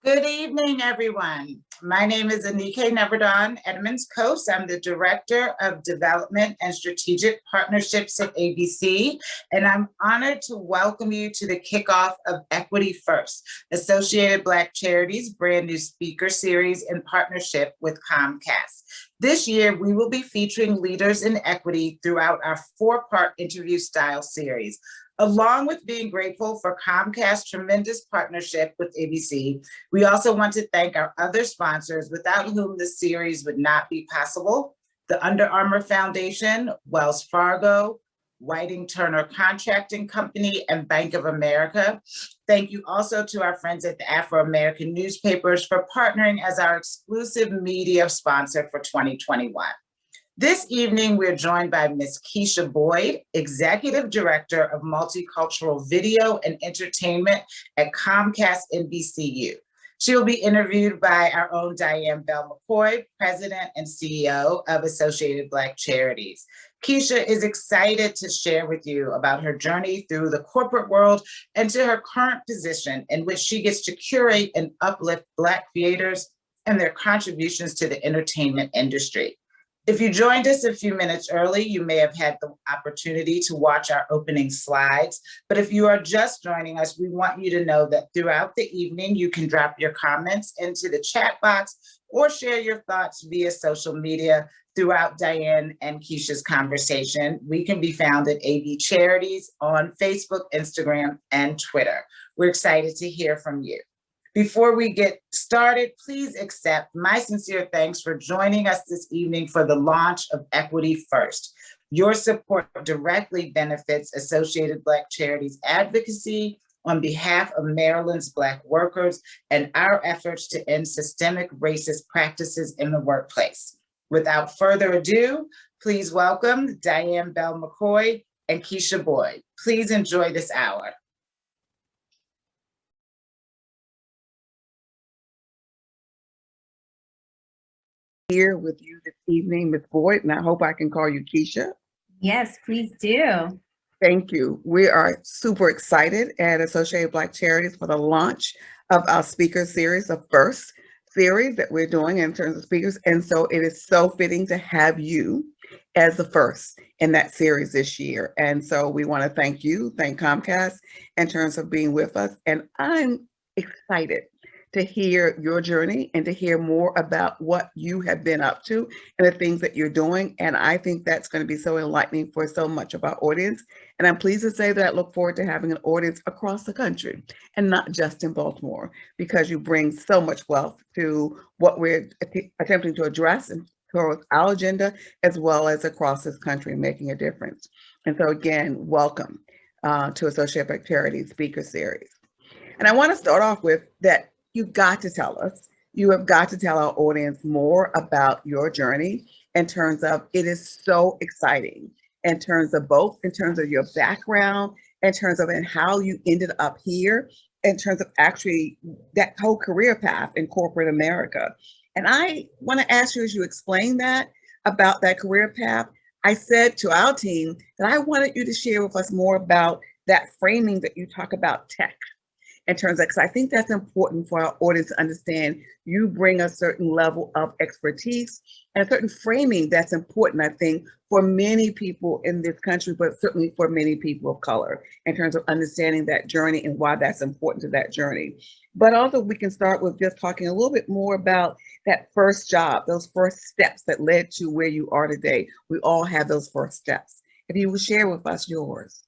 Good evening, everyone. My name is Anike Neverdon Edmonds-Coast. I'm the Director of Development and Strategic Partnerships at ABC, and I'm honored to welcome you to the kickoff of Equity First, Associated Black Charities' brand new speaker series in partnership with Comcast. This year, we will be featuring leaders in equity throughout our four-part interview style series. Along with being grateful for Comcast's tremendous partnership with ABC, we also want to thank our other sponsors without whom the series would not be possible: the Under Armour Foundation, Wells Fargo, Whiting Turner Contracting Company, and Bank of America. Thank you also to our friends at the Afro-American Newspapers for partnering as our exclusive media sponsor for 2021. This evening, we're joined by Ms. Keesha Boyd, Executive Director of Multicultural Video and Entertainment at Comcast NBCU. She will be interviewed by our own Diane Bell-McKoy, President and CEO of Associated Black Charities. Keesha is excited to share with you about her journey through the corporate world and to her current position in which she gets to curate and uplift Black creators and their contributions to the entertainment industry. If you joined us a few minutes early, you may have had the opportunity to watch our opening slides. But if you are just joining us, we want you to know that throughout the evening, you can drop your comments into the chat box or share your thoughts via social media throughout Diane and Keesha's conversation. We can be found at AB Charities on Facebook, Instagram, and Twitter. We're excited to hear from you. Before we get started, please accept my sincere thanks for joining us this evening for the launch of Equity First. Your support directly benefits Associated Black Charities advocacy on behalf of Maryland's Black workers and our efforts to end systemic racist practices in the workplace. Without further ado, please welcome Diane Bell-McKoy and Keesha Boyd. Please enjoy this hour. Here with you this evening, Ms. Boyd, and I hope I can call you Keesha. Yes, please do. Thank you. We are super excited at Associated Black Charities for the launch of our speaker series, the first series that we're doing in terms of speakers. And so it is so fitting to have you as the first in that series this year. And so we want to thank you, thank Comcast in terms of being with us. And I'm excited to hear your journey and to hear more about what you have been up to and the things that you're doing. And I think that's going to be so enlightening for so much of our audience. And I'm pleased to say that I look forward to having an audience across the country and not just in Baltimore, because you bring so much wealth to what we're attempting to address in towards our agenda as well as across this country, making a difference. And so again, welcome to Associated Black Charities Speaker Series. And I want to start off with that you've got to tell us, you have got to tell our audience more about your journey in terms of it is so exciting in terms of both, in terms of your background, in terms of and how you ended up here, in terms of actually that whole career path in corporate America. And I want to ask you, as you explain that about that career path, I said to our team that I wanted you to share with us more about that framing that you talk about tech in terms of, because I think that's important for our audience to understand. You bring a certain level of expertise and a certain framing that's important, I think, for many people in this country, but certainly for many people of color in terms of understanding that journey and why that's important to that journey. But also we can start with just talking a little bit more about that first job, those first steps that led to where you are today. We all have those first steps. If you will share with us yours.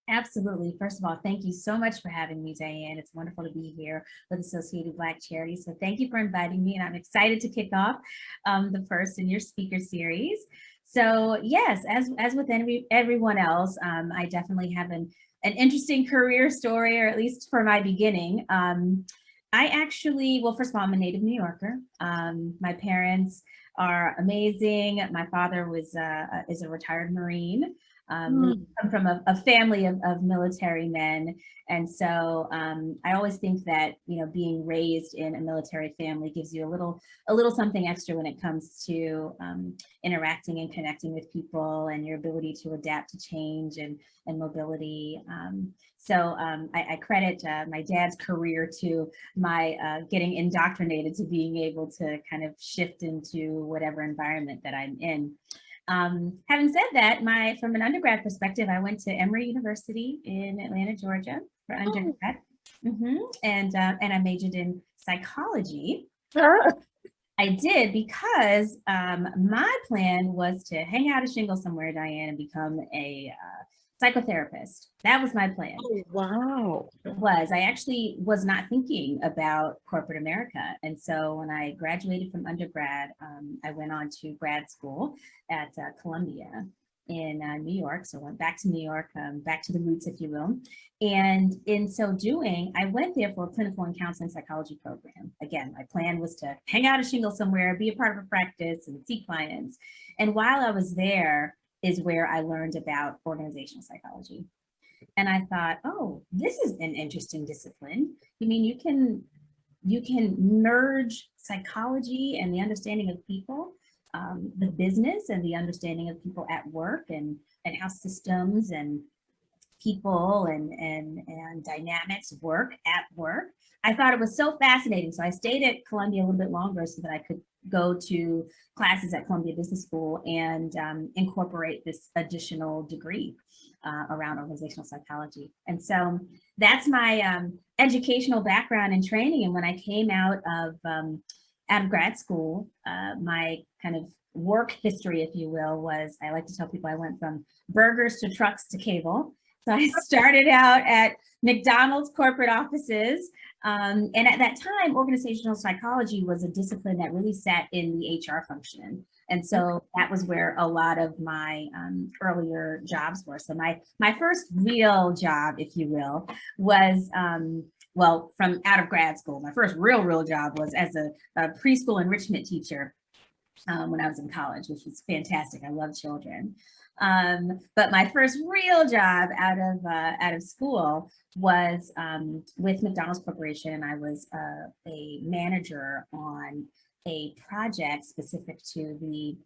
Absolutely. First of all, thank you so much for having me, Diane. It's wonderful to be here with Associated Black Charities. So thank you for inviting me, and I'm excited to kick off the first in your speaker series. So yes, as with everyone else, I definitely have an interesting career story, or at least for my beginning. I actually, well, first of all, I'm a native New Yorker. My parents are amazing. My father is a retired Marine. We come from a family of military men. And so I always think that, you know, being raised in a military family gives you a little something extra when it comes to interacting and connecting with people and your ability to adapt to change and mobility. So I credit my dad's career to my getting indoctrinated to being able to kind of shift into whatever environment that I'm in. Having said that, from an undergrad perspective, I went to Emory University in Atlanta, Georgia for undergrad. And I majored in psychology. I did because my plan was to hang out a shingle somewhere, Diane, and become a psychotherapist. That was my plan. Oh, wow. It was. I actually was not thinking about corporate America. And so when I graduated from undergrad, I went on to grad school at Columbia in New York. So I went back to New York, back to the roots, if you will. And in so doing, I went there for a clinical and counseling psychology program. Again, my plan was to hang out a shingle somewhere, be a part of a practice and see clients. And while I was there is where I learned about organizational psychology. And I thought, oh, this is an interesting discipline. You mean you can merge psychology and the understanding of people, the business and the understanding of people at work and how systems and people and dynamics work at work. I thought it was so fascinating. So I stayed at Columbia a little bit longer so that I could go to classes at Columbia Business School and incorporate this additional degree around organizational psychology. And so that's my educational background and training. And when I came out of grad school, my kind of work history, if you will, was, I like to tell people I went from burgers to trucks to cable. So I started out at McDonald's corporate offices. And at that time, organizational psychology was a discipline that really sat in the HR function. And so that was where a lot of my earlier jobs were. So my first real job, if you will, was, well, from out of grad school. My first real job was as a preschool enrichment teacher when I was in college, which was fantastic. I love children. But my first real job out of school was with McDonald's Corporation, and I was a manager on a project specific to the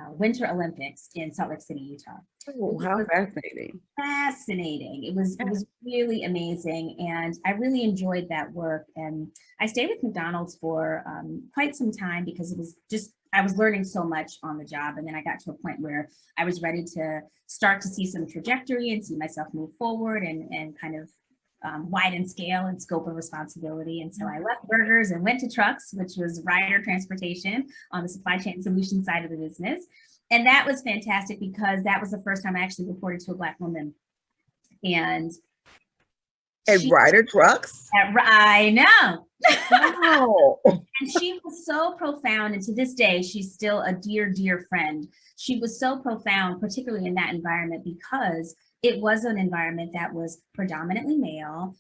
Winter Olympics in Salt Lake City, Utah. Oh, how fascinating. Fascinating. It was really amazing. And I really enjoyed that work. And I stayed with McDonald's for quite some time because it was just, I was learning so much on the job. And then I got to a point where I was ready to start to see some trajectory and see myself move forward and kind of widen scale and scope of responsibility. And so I left burgers and went to trucks, which was rider transportation on the supply chain solution side of the business. And that was fantastic because that was the first time I actually reported to a Black woman. And And Ryder trucks? I know. Wow. And she was so profound. And to this day, she's still a dear, dear friend. She was so profound, particularly in that environment, because it was an environment that was predominantly male,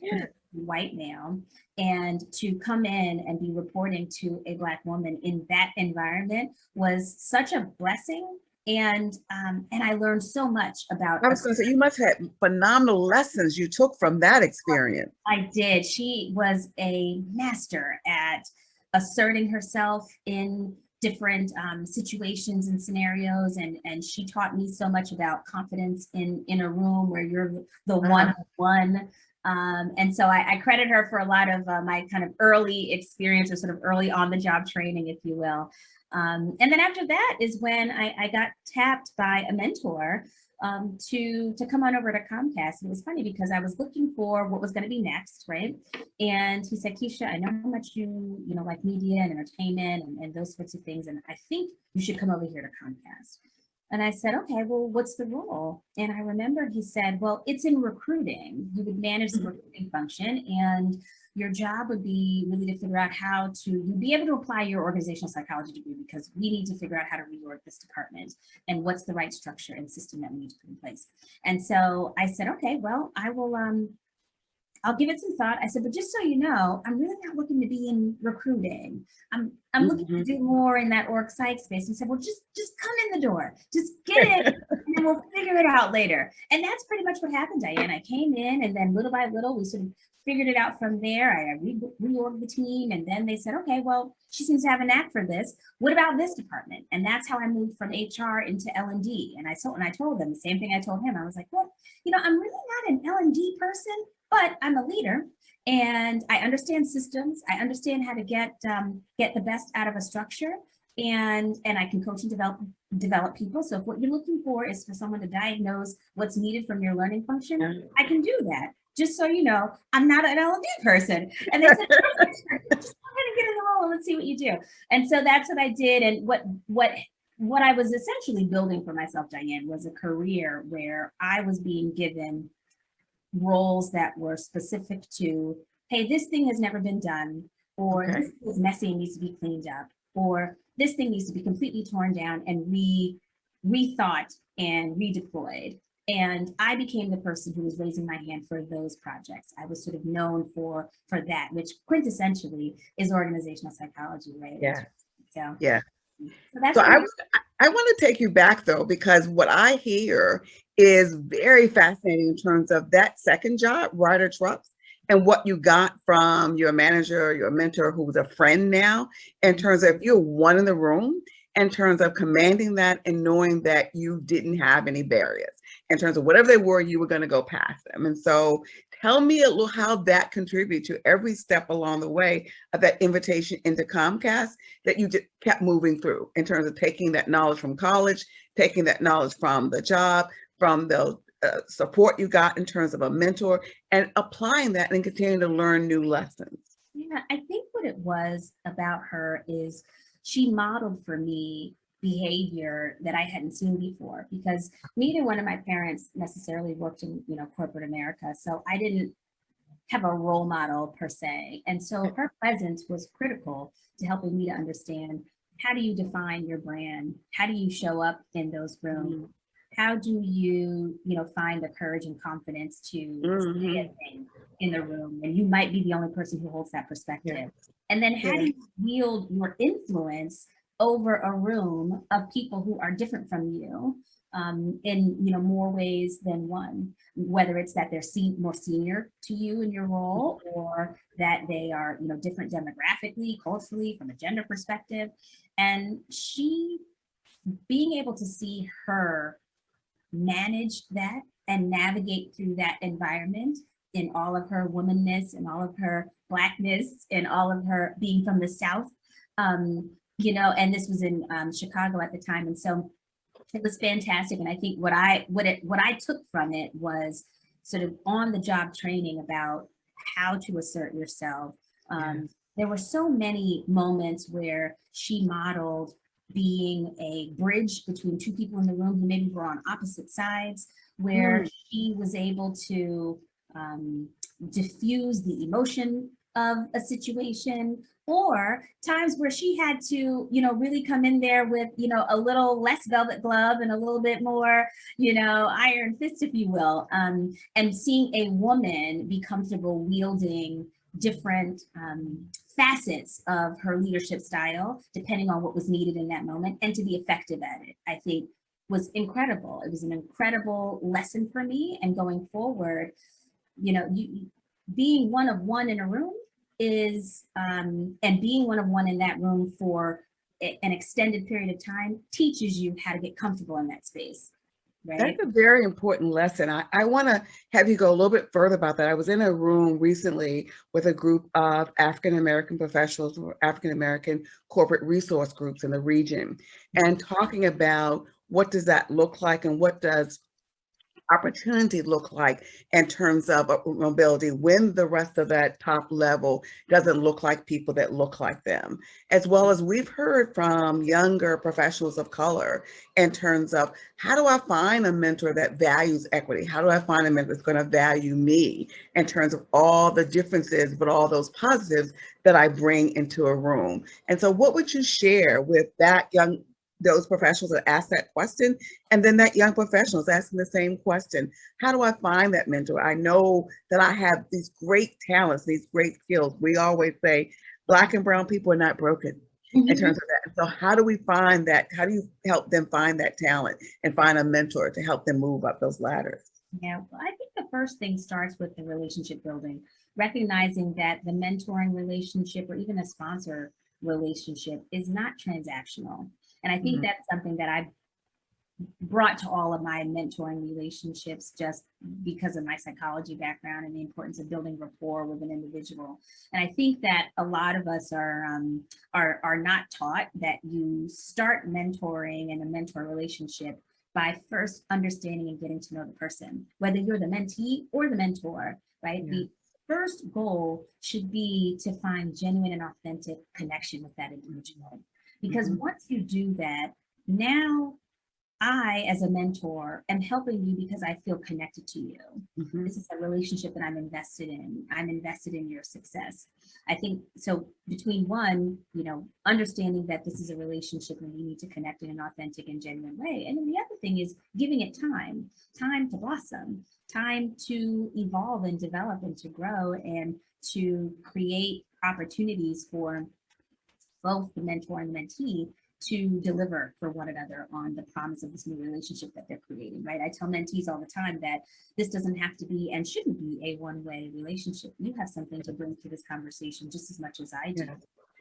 white male. And to come in and be reporting to a Black woman in that environment was such a blessing. And I learned so much about. I was going to say, you must have had phenomenal lessons you took from that experience. I did. She was a master at asserting herself in different situations and scenarios, and she taught me so much about confidence in a room where you're the one-on-one. And so I credit her for a lot of my kind of early experience, or sort of early on the job training, if you will. And then after that is when I got tapped by a mentor to come on over to Comcast. And it was funny because I was looking for what was going to be next, right? And he said, Keesha, I know how much you like media and entertainment and those sorts of things, and I think you should come over here to Comcast. And I said, okay, well, what's the role? And I remember he said, well, it's in recruiting. You would manage the recruiting function, and your job would be really to figure out how to, you'd be able to apply your organizational psychology degree, because we need to figure out how to reorg this department and what's the right structure and system that we need to put in place. And so I said, okay, well, I will, I'll give it some thought. I said, but just so you know, I'm really not looking to be in recruiting. I'm looking to do more in that org psych space. He said, well, just come in the door, just get in, and then we'll figure it out later. And that's pretty much what happened, Diane. I came in, and then little by little, we sort of figured it out from there. I reorged the team, and then they said, okay, well, she seems to have a knack for this. What about this department? And that's how I moved from HR into L&D. And I told them the same thing I told him. I was like, well, I'm really not an L&D person, but I'm a leader, and I understand systems. I understand how to get the best out of a structure, and I can coach and develop people. So if what you're looking for is for someone to diagnose what's needed from your learning function, I can do that. Just so you know, I'm not an L&D person. And they said, just go ahead and get in the role and let's see what you do. And so that's what I did. And what I was essentially building for myself, Diane, was a career where I was being given roles that were specific to, hey, this thing has never been done, or this is messy and needs to be cleaned up, or this thing needs to be completely torn down and rethought and redeployed. And I became the person who was raising my hand for those projects. I was sort of known for that, which quintessentially is organizational psychology, right? Yeah. So, yeah. So that's so I want to take you back though, because what I hear is very fascinating in terms of that second job, Ryder trucks, and what you got from your manager, your mentor, who's a friend now, in terms of you're one in the room, in terms of commanding that and knowing that you didn't have any barriers. In terms of whatever they were, you were going to go past them. And so tell me a little how that contributed to every step along the way of that invitation into Comcast that you just kept moving through, in terms of taking that knowledge from college, taking that knowledge from the job, from the support you got in terms of a mentor, and applying that and continuing to learn new lessons. Yeah, I think what it was about her is she modeled for me behavior that I hadn't seen before, because neither one of my parents necessarily worked in corporate America, so I didn't have a role model per se. And so her presence was critical to helping me to understand, how do you define your brand? How do you show up in those rooms? How do you find the courage and confidence to say a thing in the room, and you might be the only person who holds that perspective? And then how do you wield your influence over a room of people who are different from you in more ways than one, whether it's that they're more senior to you in your role, or that they are different demographically, culturally, from a gender perspective. And she, being able to see her manage that and navigate through that environment in all of her womanness and all of her Blackness and all of her being from the South, and this was in Chicago at the time. And so it was fantastic. And I think what I took from it was sort of on the job training about how to assert yourself. There were so many moments where she modeled being a bridge between two people in the room who maybe were on opposite sides, where she was able to diffuse the emotion of a situation, or times where she had to, really come in there with, a little less velvet glove and a little bit more, iron fist, if you will. And seeing a woman be comfortable wielding different facets of her leadership style, depending on what was needed in that moment, and to be effective at it, I think was incredible. It was an incredible lesson for me. And going forward, being one of one in a room is, and being one of one in that room for an extended period of time teaches you how to get comfortable in that space. Right? That's a very important lesson. I want to have you go a little bit further about that. I was in a room recently with a group of African-American professionals or African-American corporate resource groups in the region, and talking about what does that look like and what does opportunity look like in terms of mobility when the rest of that top level doesn't look like people that look like them, as well as we've heard from younger professionals of color in terms of how do I find a mentor that values equity? How do I find a mentor that's going to value me in terms of all the differences, but all those positives that I bring into a room? And so what would you share with those professionals that ask that question, and then that young professional is asking the same question? How do I find that mentor? I know that I have these great talents, these great skills. We always say Black and brown people are not broken in terms of that. So how do we find that? How do you help them find that talent and find a mentor to help them move up those ladders? Yeah, well, I think the first thing starts with the relationship building, recognizing that the mentoring relationship or even a sponsor relationship is not transactional. And I think that's something that I've brought to all of my mentoring relationships just because of my psychology background and the importance of building rapport with an individual. And I think that a lot of us are not taught that you start mentoring and a mentor relationship by first understanding and getting to know the person, whether you're the mentee or the mentor, right? Yeah. The first goal should be to find genuine and authentic connection with that individual. Because once you do that, now I, as a mentor, am helping you because I feel connected to you. This is a relationship that I'm invested in. I'm invested in your success. I think so between one, understanding that this is a relationship and we need to connect in an authentic and genuine way. And then the other thing is giving it time to blossom, time to evolve and develop and to grow and to create opportunities for both the mentor and the mentee to deliver for one another on the promise of this new relationship that they're creating, right? I tell mentees all the time that this doesn't have to be and shouldn't be a one-way relationship. You have something to bring to this conversation just as much as I do. Yeah.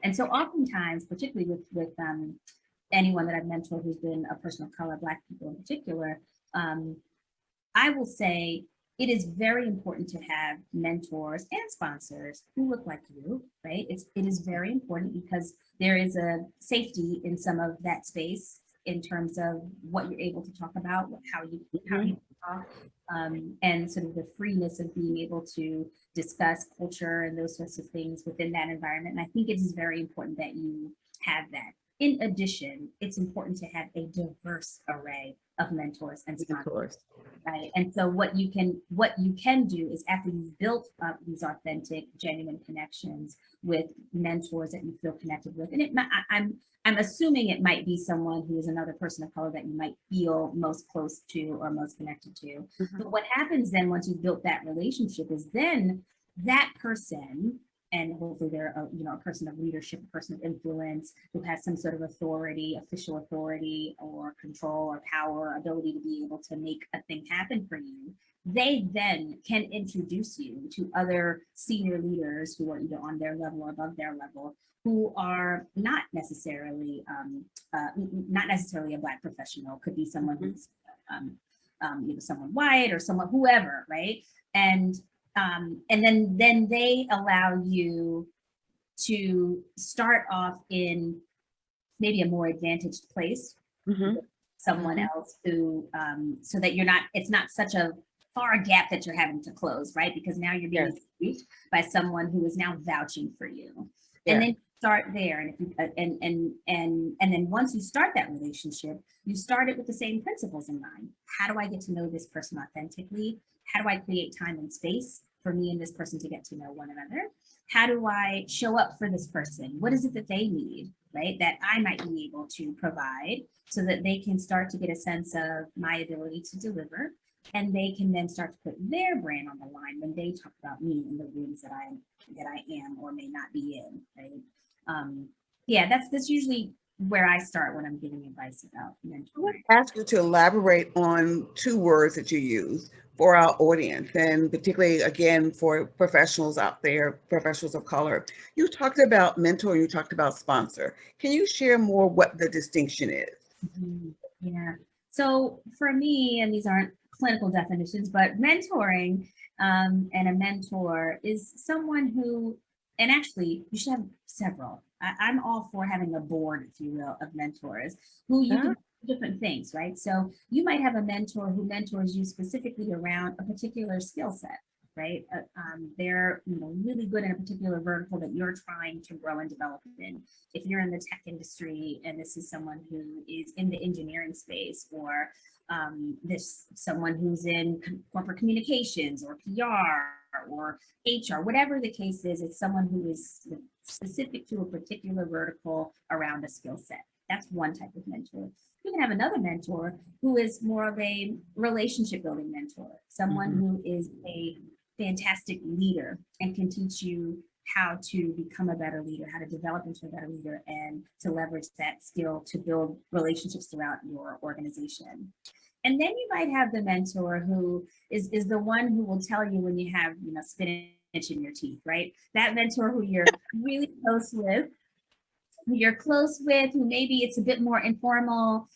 And so oftentimes, particularly with anyone that I've mentored who's been a person of color, Black people in particular, I will say it is very important to have mentors and sponsors who look like you, right? It is very important because there is a safety in some of that space in terms of what you're able to talk about, how you talk, and sort of the freeness of being able to discuss culture and those sorts of things within that environment. And I think it is very important that you have that. In addition, it's important to have a diverse array of mentors and sponsors, right? And so what you can do is, after you've built up these authentic, genuine connections with mentors that you feel connected with, and I'm assuming it might be someone who is another person of color that you might feel most close to or most connected to. But what happens then once you've built that relationship is then that person, and hopefully they're a person of leadership, a person of influence who has some sort of authority, official authority or control or power, or ability to be able to make a thing happen for you. They then can introduce you to other senior leaders who are either on their level or above their level, who are not necessarily a Black professional. Could be someone who's someone white or someone whoever, right? And then they allow you to start off in maybe a more advantaged place with someone else who, so that it's not such a far gap that you're having to close, right? Because now you're being reached by someone who is now vouching for you. And then start there. And if you, and then once you start that relationship, you start it with the same principles in mind. How do I get to know this person authentically? How do I create time and space for me and this person to get to know one another? How do I show up for this person? What is it that they need, right? That I might be able to provide so that they can start to get a sense of my ability to deliver. And they can then start to put their brand on the line when they talk about me in the rooms that I am or may not be in, right? Yeah, that's usually where I start when I'm giving advice about mentoring. I ask you to elaborate on two words that you use for our audience, and particularly, again, for professionals out there, professionals of color. You talked about mentor, you talked about sponsor. Can you share more what the distinction is? Yeah. So for me, and these aren't clinical definitions, but mentoring and a mentor is someone who, and actually you should have several. I'm all for having a board, if you will, of mentors who you can do different things, right? So you might have a mentor who mentors you specifically around a particular skill set, right? They're really good in a particular vertical that you're trying to grow and develop in. If you're in the tech industry and this is someone who is in the engineering space, or someone who's in corporate communications or PR or HR, whatever the case is, it's someone who is specific to a particular vertical around a skill set. That's one type of mentor. You can have another mentor who is more of a relationship building mentor, someone who is a fantastic leader and can teach you how to become a better leader, how to develop into a better leader, and to leverage that skill to build relationships throughout your organization. And then you might have the mentor who is the one who will tell you when you have spinach in your teeth, right? That mentor who you're really close with, who maybe it's a bit more informal.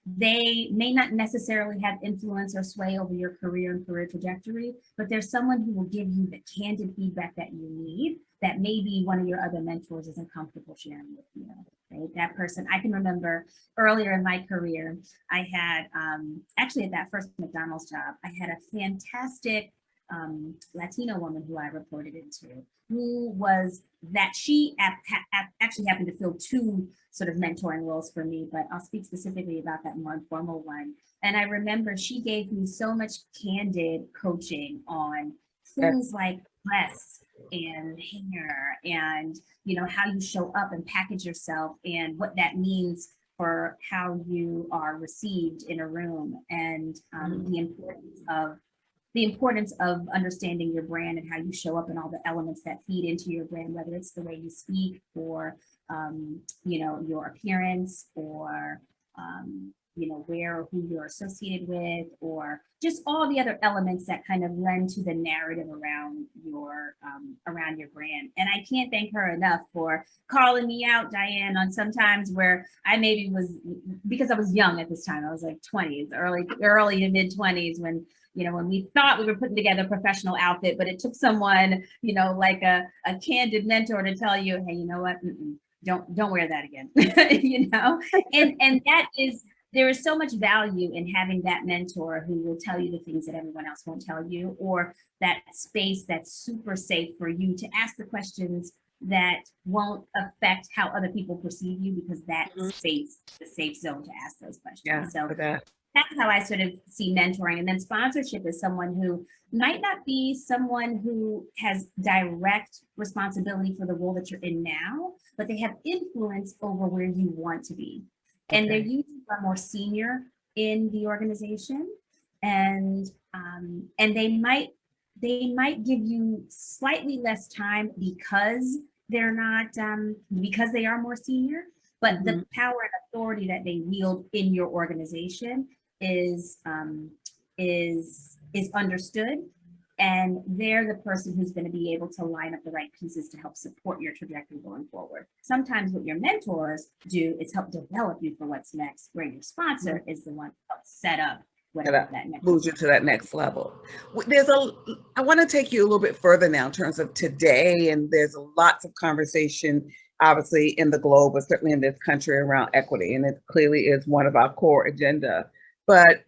They may not necessarily have influence or sway over your career and career trajectory, but there's someone who will give you the candid feedback that you need that maybe one of your other mentors isn't comfortable sharing with you, right? That person, I can remember earlier in my career, I had, actually at that first McDonald's job, I had a fantastic Latino woman who I reported into, who was that she actually happened to fill two sort of mentoring roles for me, but I'll speak specifically about that more informal one. And I remember she gave me so much candid coaching on things like dress and hair and how you show up and package yourself and what that means for how you are received in a room, and the importance of understanding your brand and how you show up and all the elements that feed into your brand, whether it's the way you speak or, your appearance or, where or who you're associated with, or just all the other elements that kind of lend to the narrative around your brand. And I can't thank her enough for calling me out, Diane, on sometimes where I maybe was, because I was young at this time, I was like 20s, early to mid 20s, when we thought we were putting together a professional outfit, but it took someone, like a candid mentor to tell you, hey, you know what, don't wear that again, and that is, there is so much value in having that mentor who will tell you the things that everyone else won't tell you, or that space that's super safe for you to ask the questions that won't affect how other people perceive you, because that's the safe zone to ask those questions. Yeah, so that's how I sort of see mentoring. And then sponsorship is someone who might not be someone who has direct responsibility for the role that you're in now, but they have influence over where you want to be. And they're usually more senior in the organization, and they might give you slightly less time because they're not because they are more senior, but the power and authority that they wield in your organization is understood, and they're the person who's going to be able to line up the right pieces to help support your trajectory going forward. Sometimes what your mentors do is help develop you for what's next, where your sponsor is the one to help set up whatever that next moves you to that next level. I want to take you a little bit further now in terms of today, and there's lots of conversation obviously in the globe, but certainly in this country, around equity, and it clearly is one of our core agenda. But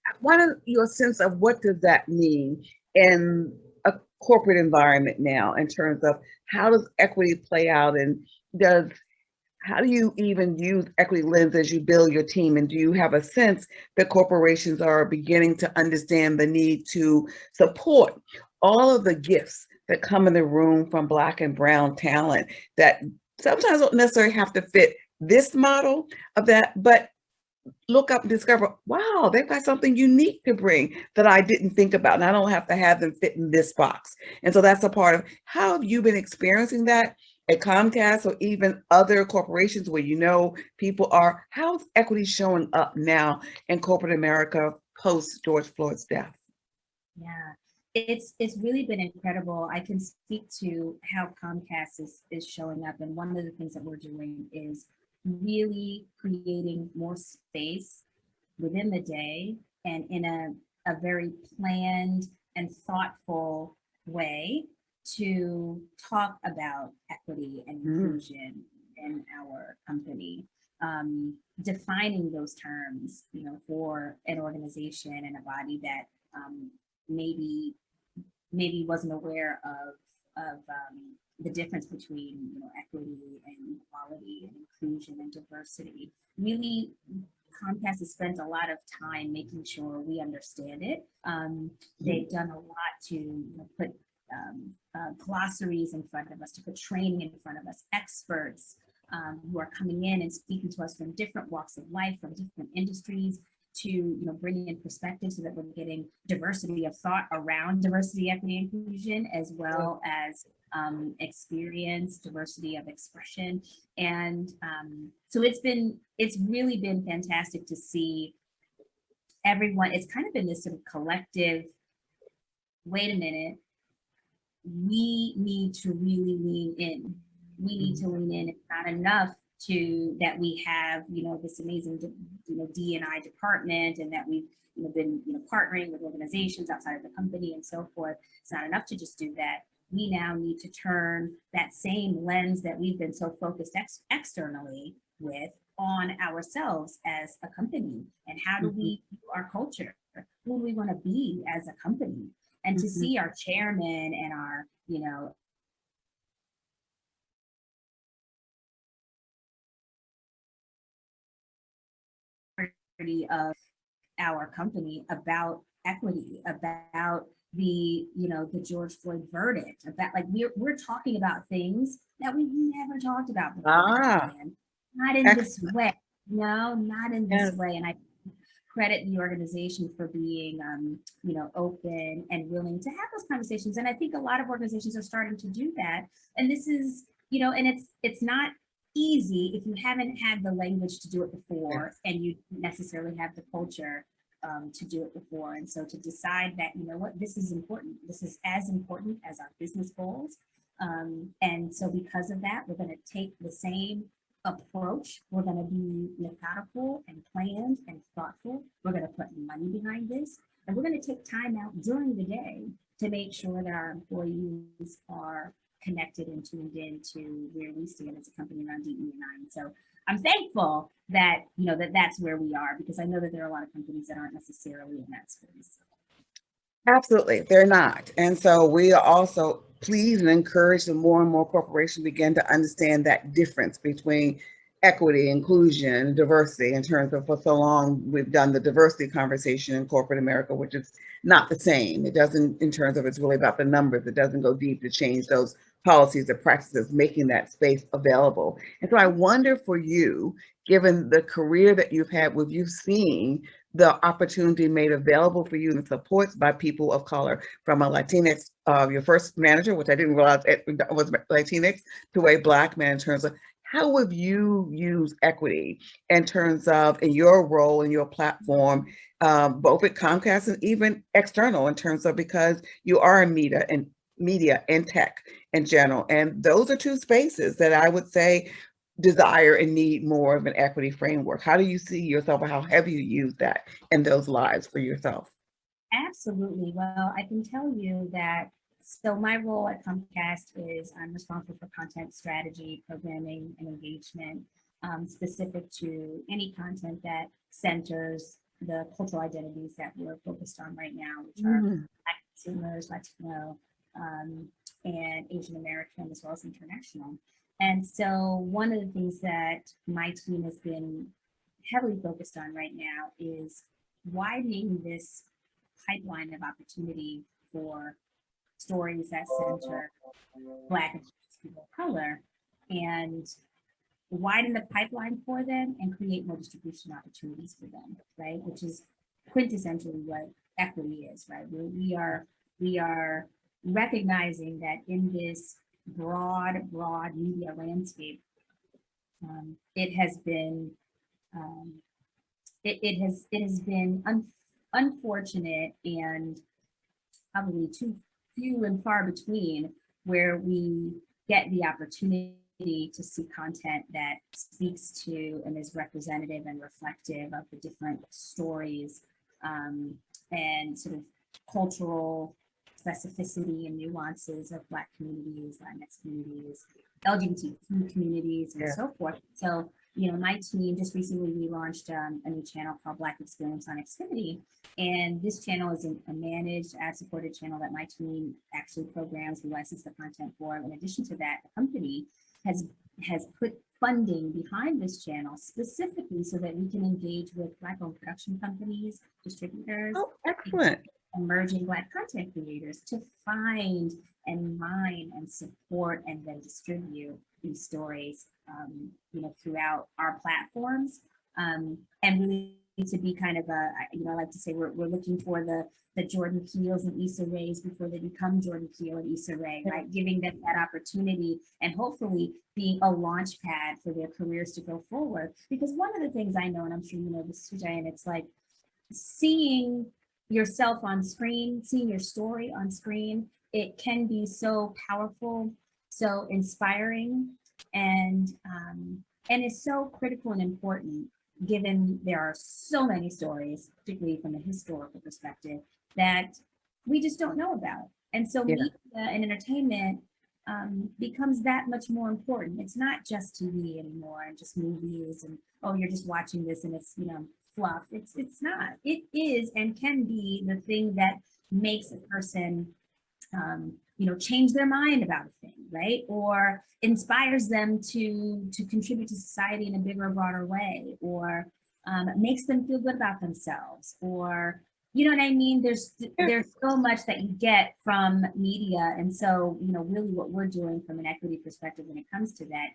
I want your sense of what does that mean in a corporate environment now, in terms of how does equity play out, and how do you even use equity lens as you build your team? And do you have a sense that corporations are beginning to understand the need to support all of the gifts that come in the room from Black and Brown talent that sometimes don't necessarily have to fit this model of that, but look up and discover, wow, they've got something unique to bring that I didn't think about, and I don't have to have them fit in this box. And so that's a part of how have you been experiencing that at Comcast or even other corporations where you know people are, how's equity showing up now in corporate America post George Floyd's death? Yeah, it's really been incredible. I can speak to how Comcast is showing up, and one of the things that we're doing is really creating more space within the day and in a very planned and thoughtful way to talk about equity and inclusion in our company. Defining those terms, you know, for an organization and a body that maybe wasn't aware of the difference between, you know, equity and equality and inclusion and diversity. Really, Comcast has spent a lot of time making sure we understand it. They've done a lot to, you know, put glossaries in front of us, to put training in front of us, experts who are coming in and speaking to us from different walks of life, from different industries, to, you know, bringing in perspective so that we're getting diversity of thought around diversity, equity, inclusion, as well as experience, diversity of expression. And so it's really been fantastic to see everyone. It's kind of been this sort of collective, wait a minute, we need to really lean in. We need to lean in. It's not enough to that we have, you know, this amazing, you know, D&I department, and that we've, you know, been, you know, partnering with organizations outside of the company and so forth. It's not enough to just do that. We now need to turn that same lens that we've been so focused externally with on ourselves as a company. And how do we do our culture? Who do we want to be as a company? And to see our chairman and our, you know, of our company about equity, about the, you know, the George Floyd verdict, about, like, we're talking about things that we've never talked about before. Not in this way. No, not in this way. And I credit the organization for being, you know, open and willing to have those conversations. And I think a lot of organizations are starting to do that. And this is, you know, and it's not easy if you haven't had the language to do it before, and you necessarily have the culture to do it before. And so to decide that, you know what, this is important. This is as important as our business goals. And so because of that, we're going to take the same approach. We're going to be methodical and planned and thoughtful. We're going to put money behind this, and we're going to take time out during the day to make sure that our employees are connected and tuned in to where we stand as a company around DE&I. And so I'm thankful that, you know, that's where we are, because I know that there are a lot of companies that aren't necessarily in that space. Absolutely, they're not. And so we are also pleased and encouraged that more and more corporations begin to understand that difference between equity, inclusion, diversity, in terms of, for so long we've done the diversity conversation in corporate America, which is not the same. It doesn't, in terms of, it's really about the numbers. It doesn't go deep to change those policies or practices, making that space available. And so I wonder for you, given the career that you've had, with you seeing the opportunity made available for you and supports by people of color, from a Latinx, your first manager, which I didn't realize it was Latinx, to a Black man, in terms of how have you used equity in terms of, in your role and your platform, both at Comcast and even external, in terms of, because you are in media and tech in general. And those are two spaces that I would say desire and need more of an equity framework. How do you see yourself, or how have you used that in those lives for yourself? Absolutely. Well, I can tell you that, so my role at Comcast is I'm responsible for content strategy, programming, and engagement, specific to any content that centers the cultural identities that we're focused on right now, which are Black consumers, Latino, and Asian American, as well as international. And so one of the things that my team has been heavily focused on right now is widening this pipeline of opportunity for stories that center Black and people of color, and widen the pipeline for them and create more distribution opportunities for them, right? Which is quintessentially what equity is, right? We are recognizing that in this broad media landscape, it has been unfortunate and probably too few and far between where we get the opportunity to see content that speaks to and is representative and reflective of the different stories and sort of cultural specificity and nuances of Black communities, Latinx communities, LGBTQ communities, and so forth. So, you know, my team just recently relaunched a new channel called Black Experience on Xfinity. And this channel is a managed ad-supported channel that my team actually programs. We license the content for. In addition to that, the company has put funding behind this channel specifically so that we can engage with Black-owned production companies, distributors, emerging Black content creators to find and mine and support and then distribute these stories, you know, throughout our platforms, and really to be kind of a, you know, I like to say we're looking for the Jordan Peels and Issa Raes before they become Jordan Peele and Issa Rae, right? Giving them that opportunity and hopefully being a launch pad for their careers to go forward. Because one of the things I know, and I'm sure you know this, Diane, it's like seeing yourself on screen, seeing your story on screen, it can be so powerful, so inspiring, and it's so critical and important, given there are so many stories, particularly from a historical perspective, that we just don't know about. And so media and entertainment becomes that much more important. It's not just TV anymore and just movies and, oh, you're just watching this and it's, you know, fluff. It's not. It is and can be the thing that makes a person you know, change their mind about a thing, right? Or inspires them to contribute to society in a bigger, broader way, or makes them feel good about themselves, or, you know what I mean? There's so much that you get from media. And so, you know, really what we're doing from an equity perspective when it comes to that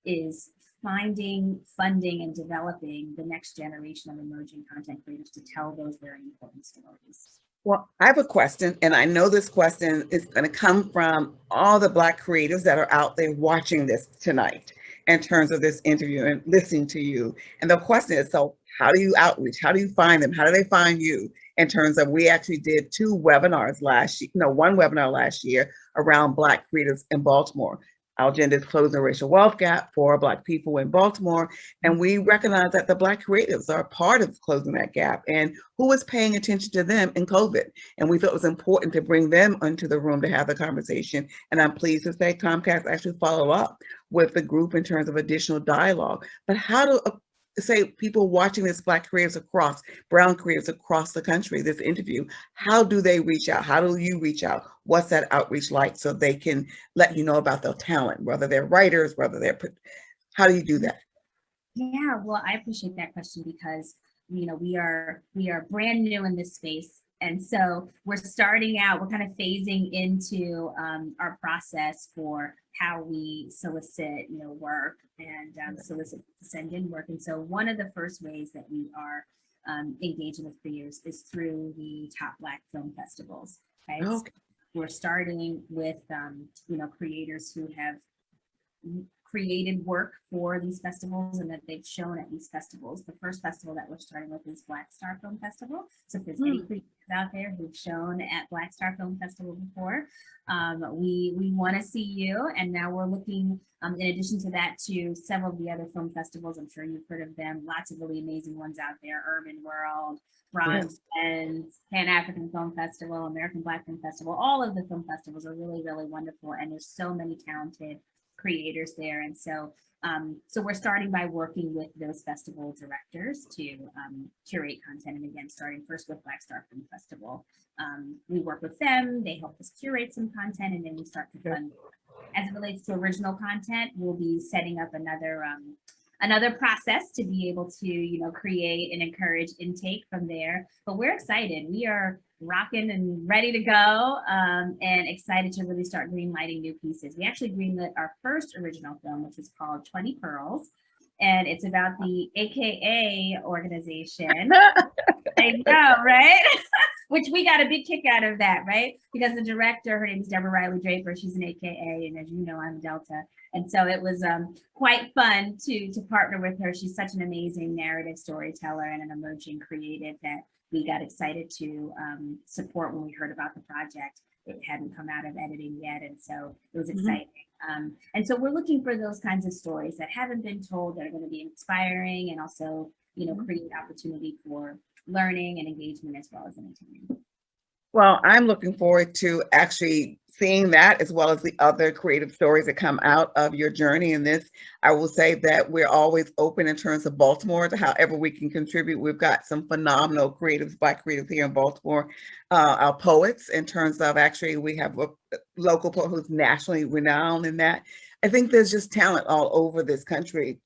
is finding, funding, and developing the next generation of emerging content creators to tell those very important stories. Well, I have a question, and I know this question is going to come from all the Black creators that are out there watching this tonight in terms of this interview and listening to you. And the question is, so how do you outreach? How do you find them? How do they find you? In terms of, we actually did one webinar last year around Black creators in Baltimore. Our agenda is closing the racial wealth gap for Black people in Baltimore. And we recognize that the Black creatives are part of closing that gap, and who was paying attention to them in COVID. And we thought it was important to bring them into the room to have the conversation. And I'm pleased to say Comcast actually follow up with the group in terms of additional dialogue. But how do say people watching this, Black creatives across, brown creatives across the country, this interview, how do they reach out? How do you reach out? What's that outreach like so they can let you know about their talent, whether they're writers, how do you do that? Yeah, well, I appreciate that question because, you know, we are brand new in this space. And so we're starting out, we're kind of phasing into our process for how we solicit, you know, work and solicit to send in work. And so one of the first ways that we are engaging with creators is through the top Black film festivals, right? Okay. So we're starting with, you know, creators who have created work for these festivals and that they've shown at these festivals. The first festival that we're starting with is Black Star Film Festival. So if there's any creators out there who've shown at Black Star Film Festival before, we want to see you. And now we're looking, in addition to that, to several of the other film festivals. I'm sure you've heard of them. Lots of really amazing ones out there: Urban World, Bronx and Pan-African Film Festival, American Black Film Festival. All of the film festivals are really, really wonderful. And there's so many talented creators there. And so so we're starting by working with those festival directors to curate content. And again, starting first with Black Star Film Festival. We work with them, they help us curate some content, and then we start to fund. As it relates to original content, we'll be setting up another another process to be able to, create and encourage intake from there. But we're excited. We are rocking and ready to go, and excited to really start greenlighting new pieces. We actually greenlit our first original film, which is called 20 Pearls. And it's about the AKA organization. I know, right? Which we got a big kick out of that, right? Because the director, her name is Deborah Riley Draper. She's an AKA, and as you know, I'm Delta. And so it was quite fun to partner with her. She's such an amazing narrative storyteller and an emerging creative that we got excited to support when we heard about the project. It hadn't come out of editing yet, and so it was exciting. And so we're looking for those kinds of stories that haven't been told, that are going to be inspiring, and also, create opportunity for learning and engagement as well as entertainment. Well, I'm looking forward to actually seeing that, as well as the other creative stories that come out of your journey in this. I will say that we're always open in terms of Baltimore to however we can contribute. We've got some phenomenal creatives, Black creatives here in Baltimore. Our poets, in terms of, actually, we have a local poet who's nationally renowned in that. I think there's just talent all over this country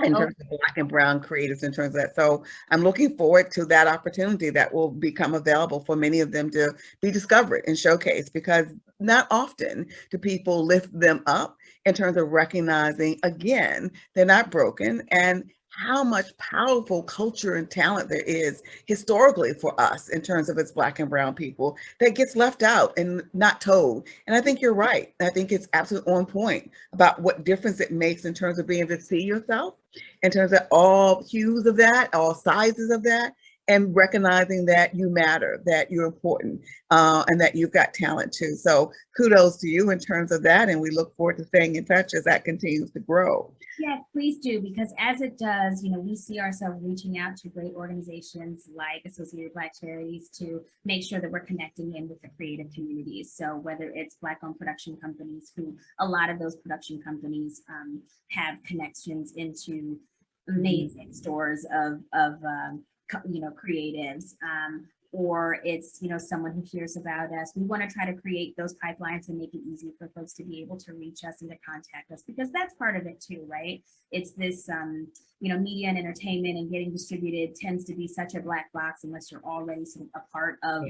in terms of Black and brown creatives, in terms of that. So I'm looking forward to that opportunity that will become available for many of them to be discovered and showcased, because not often do people lift them up in terms of recognizing, again, they're not broken, and how much powerful culture and talent there is historically for us in terms of its Black and brown people that gets left out and not told. And I think you're right. I think it's absolutely on point about what difference it makes in terms of being able to see yourself, in terms of all hues of that, all sizes of that, and recognizing that you matter, that you're important, and that you've got talent too. So kudos to you in terms of that. And we look forward to staying in touch as that continues to grow. Yeah, please do, because as it does, we see ourselves reaching out to great organizations like Associated Black Charities to make sure that we're connecting in with the creative communities. So whether it's Black-owned production companies, who a lot of those production companies have connections into amazing stores of creatives, or it's someone who hears about us. We want to try to create those pipelines and make it easy for folks to be able to reach us and to contact us, because that's part of it too, right? It's this media and entertainment and getting distributed tends to be such a black box unless you're already sort of a part of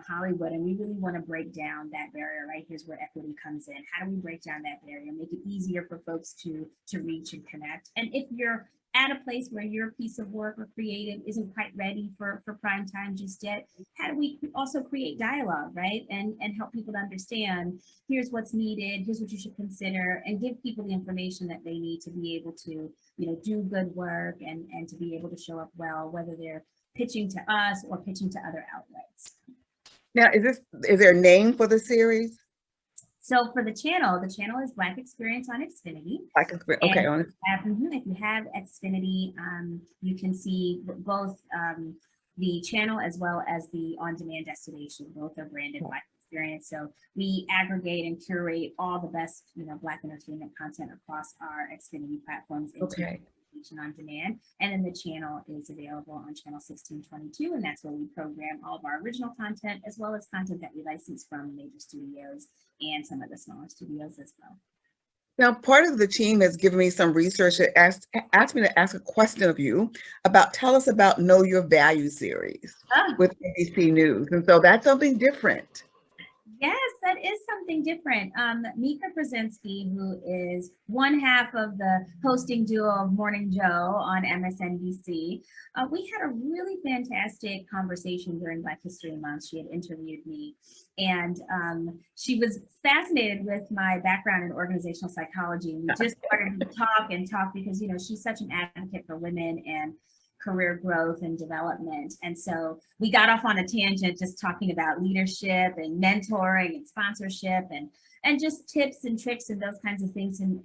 Hollywood. And we really want to break down that barrier, right? Here's where equity comes in. How do we break down that barrier, make it easier for folks to reach and connect? And if you're at a place where your piece of work or creative isn't quite ready for prime time just yet, how do we also create dialogue, right? And help people to understand, here's what's needed, here's what you should consider, and give people the information that they need to be able to, do good work and to be able to show up well, whether they're pitching to us or pitching to other outlets. Now, is there a name for the series? So for the channel is Black Experience on Xfinity. Black Experience, okay. If you have Xfinity, you can see both the channel as well as the on-demand destination. Both are branded Black Experience. So we aggregate and curate all the best, Black entertainment content across our Xfinity platforms. Okay. On demand, and then the channel is available on channel 1622, and that's where we program all of our original content as well as content that we license from major studios and some of the smaller studios as well. Now, part of the team has given me some research that asked me to ask a question of you about, tell us about Know Your Value series with ABC News. And so that's something different. Yes, that is something different. Mika Brzezinski, who is one half of the hosting duo of Morning Joe on MSNBC, we had a really fantastic conversation during Black History Month. She had interviewed me, and she was fascinated with my background in organizational psychology. And we just started to talk because, she's such an advocate for women and career growth and development. And so we got off on a tangent just talking about leadership and mentoring and sponsorship and just tips and tricks and those kinds of things. And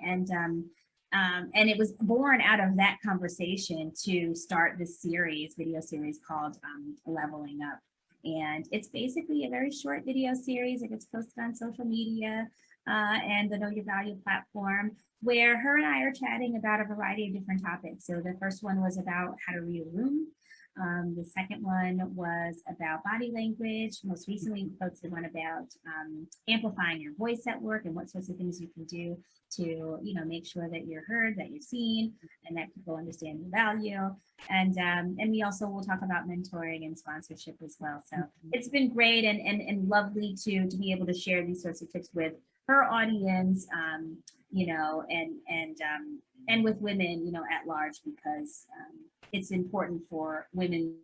it was born out of that conversation to start this video series called Leveling Up. And it's basically a very short video series. It gets posted on social media and the Know Your Value platform, where her and I are chatting about a variety of different topics. So the first one was about how to read a room. The second one was about body language. Most recently, we posted one about amplifying your voice at work and what sorts of things you can do to, make sure that you're heard, that you're seen, and that people understand your value. And we also will talk about mentoring and sponsorship as well. So it's been great and lovely to be able to share these sorts of tips with her audience, and with women, at large, because it's important for women's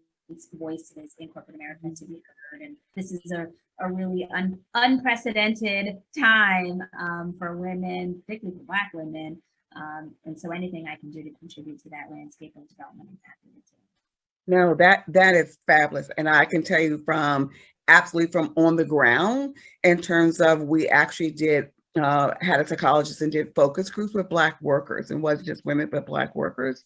voices in corporate America to be heard. And this is a really unprecedented time for women, particularly for Black women. And so anything I can do to contribute to that landscape of development, I'm happy to do. No, that is fabulous. And I can tell you absolutely from on the ground, in terms of, we actually did had a psychologist and did focus groups with Black workers, and wasn't just women, but Black workers,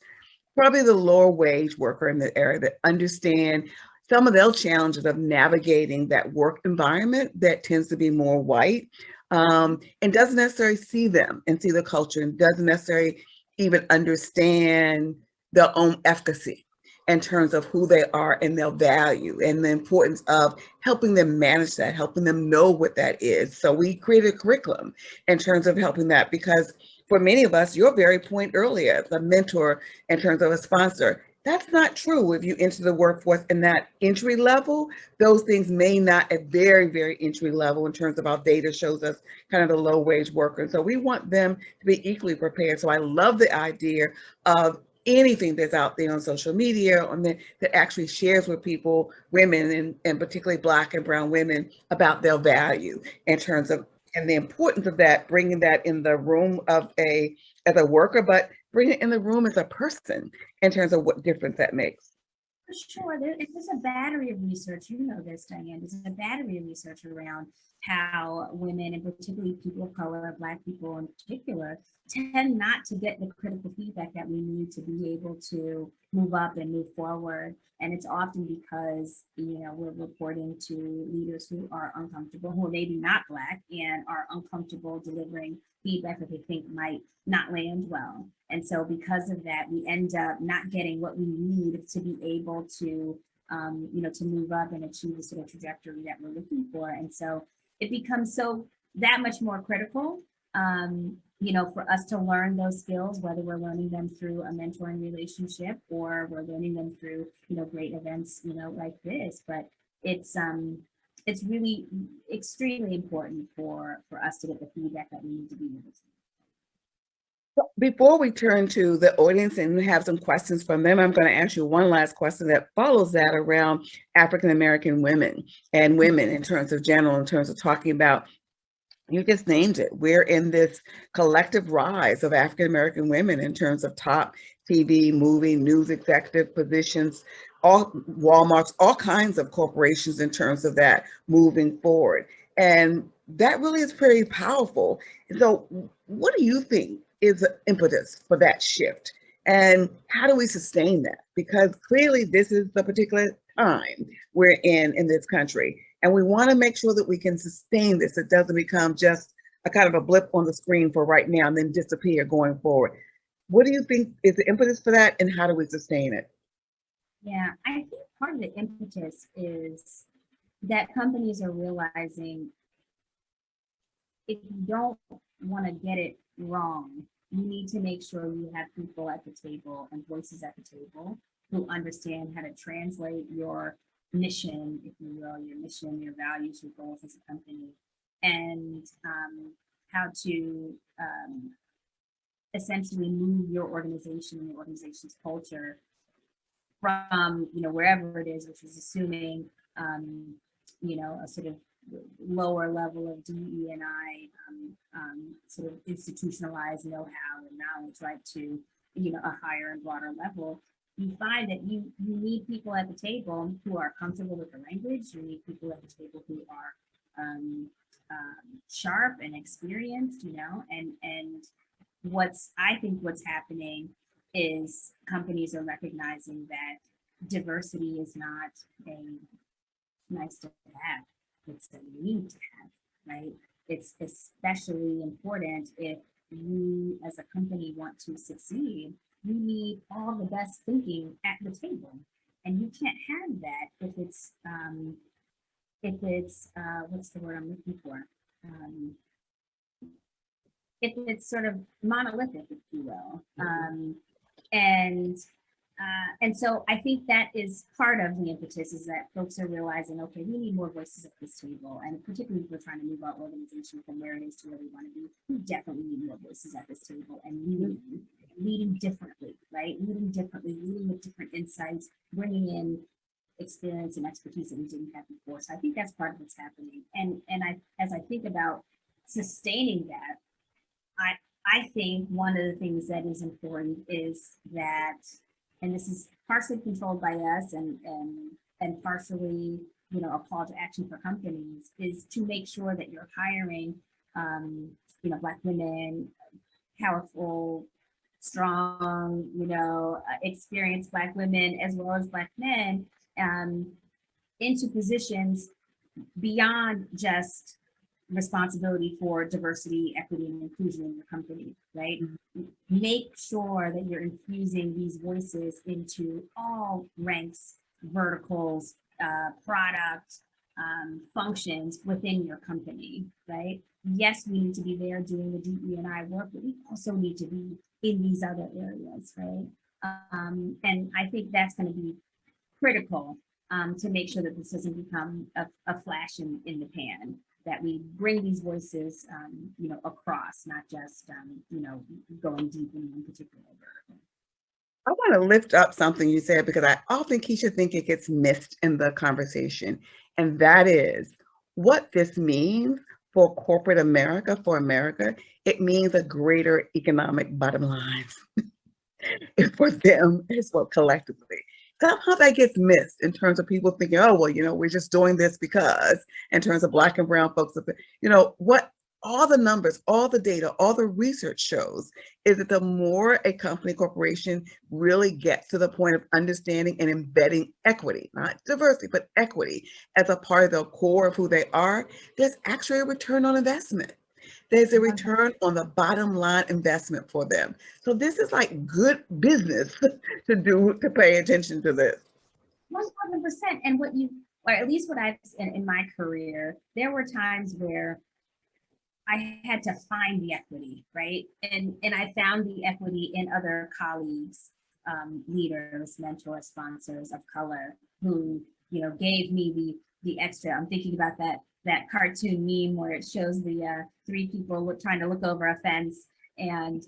probably the lower wage worker in the area, that understand some of their challenges of navigating that work environment that tends to be more white, and doesn't necessarily see them and see the culture, and doesn't necessarily even understand their own efficacy in terms of who they are and their value, and the importance of helping them manage that, helping them know what that is. So we created a curriculum in terms of helping that, because for many of us, your very point earlier, the mentor in terms of a sponsor, that's not true if you enter the workforce in that entry level. Those things may not at very, very entry level, in terms of our data shows us kind of the low wage worker. So we want them to be equally prepared. So I love the idea of anything that's out there on social media that actually shares with people, women, and particularly Black and brown women, about their value in terms of, and the importance of that, bringing that in the room as a worker, but bring it in the room as a person, in terms of what difference that makes. For sure. There's a battery of research, you know this, Diane, there's a battery of research around how women, and particularly people of color, Black people in particular, tend not to get the critical feedback that we need to be able to move up and move forward. And it's often because, we're reporting to leaders who are uncomfortable, who are maybe not Black, and are uncomfortable delivering feedback that they think might not land well. And so because of that, we end up not getting what we need to be able to, to move up and achieve the sort of trajectory that we're looking for. And so it becomes so that much more critical, for us to learn those skills, whether we're learning them through a mentoring relationship or we're learning them through, great events, like this. But it's really extremely important for us to get the feedback that we need to be able to. Before we turn to the audience and have some questions from them, I'm going to ask you one last question that follows that, around African American women and women in terms of general, in terms of talking about, you just named it, we're in this collective rise of African American women in terms of top TV, movie, news executive positions, all Walmart's, all kinds of corporations, in terms of that moving forward. And that really is pretty powerful. So what do you think is the impetus for that shift? And how do we sustain that? Because clearly this is the particular time we're in this country. And we want to make sure that we can sustain this. It doesn't become just a kind of a blip on the screen for right now and then disappear going forward. What do you think is the impetus for that, and how do we sustain it? Yeah, I think part of the impetus is that companies are realizing, if you don't want to get it wrong, you need to make sure you have people at the table and voices at the table who understand how to translate your mission, if you will, your mission, your values, your goals as a company, and how to essentially move your organization and your organization's culture from, wherever it is, which is assuming, a sort of lower level of DE&I, sort of institutionalized know-how and knowledge, right, to, a higher and broader level. You find that you need people at the table who are comfortable with the language. You need people at the table who are sharp and experienced, and I think what's happening is companies are recognizing that diversity is not a nice to have, it's a need to have, right? It's especially important if you as a company want to succeed. You need all the best thinking at the table. And you can't have that if it's what's the word I'm looking for? If it's sort of monolithic, if you will. And so I think that is part of the impetus, is that folks are realizing, okay, we need more voices at this table. And particularly if we're trying to move our organization from where it is to where we want to be, we definitely need more voices at this table, and leading differently, right? Leading differently, leading with different insights, bringing in experience and expertise that we didn't have before. So I think that's part of what's happening. And as I think about sustaining that, I think one of the things that is important is that, and this is partially controlled by us and partially, you know, a call to action for companies, is to make sure that you're hiring, you know, Black women, powerful, strong, you know, experienced Black women as well as Black men into positions beyond just responsibility for diversity, equity, and inclusion in your company, right? Make sure that you're infusing these voices into all ranks, verticals, product, functions within your company, right? Yes, we need to be there doing the DE&I work, but we also need to be in these other areas, right? And I think that's going to be critical to make sure that this doesn't become a flash in the pan, that we bring these voices, you know, across, not just, you know, going deep in one particular vertical. I want to lift up something you said, because I often, Keesha, think it gets missed in the conversation. And that is what this means for corporate America, for America. It means a greater economic bottom line for them as well collectively. Somehow that gets missed in terms of people thinking, oh, well, you know, we're just doing this because, in terms of Black and brown folks, you know, what all the numbers, all the data, all the research shows is that the more a company, corporation really gets to the point of understanding and embedding equity, not diversity, but equity as a part of the core of who they are, there's actually a return on investment. There's a return on the bottom line investment for them. So this is like good business to pay attention to this. 100%. And what you, or at least what I've in my career, there were times where I had to find the equity, right? And I found the equity in other colleagues, leaders, mentors, sponsors of color who, you know, gave me the extra. I'm thinking about that cartoon meme where it shows the three people trying to look over a fence, and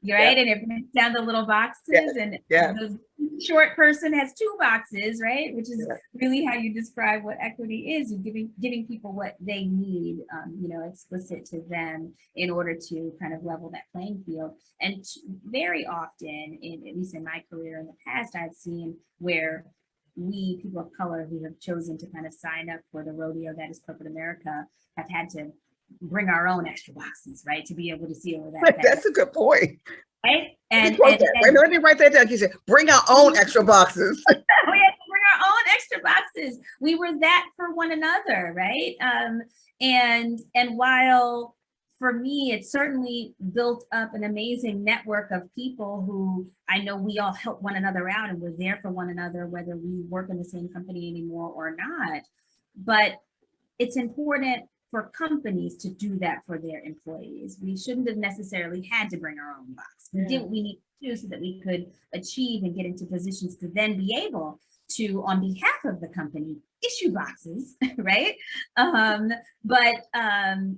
you're right, and it breaks down the little boxes, and the short person has two boxes, right? Which is really how you describe what equity is. You're giving people what they need, you know, explicit to them in order to kind of level that playing field. And very often, at least in my career in the past, I've seen where we, people of color who have chosen to kind of sign up for the rodeo that is corporate America, have had to bring our own extra boxes, right, to be able to see over that. That's a good point. Right? And let me write that down. You said, bring our own extra boxes. We had to bring our own extra boxes. We were that for one another, right? And while for me, it certainly built up an amazing network of people who I know we all help one another out, and we're there for one another, whether we work in the same company anymore or not. But it's important for companies to do that for their employees. We shouldn't have necessarily had to bring our own box. We did what we need to do so that we could achieve and get into positions to then be able to, on behalf of the company, issue boxes, right?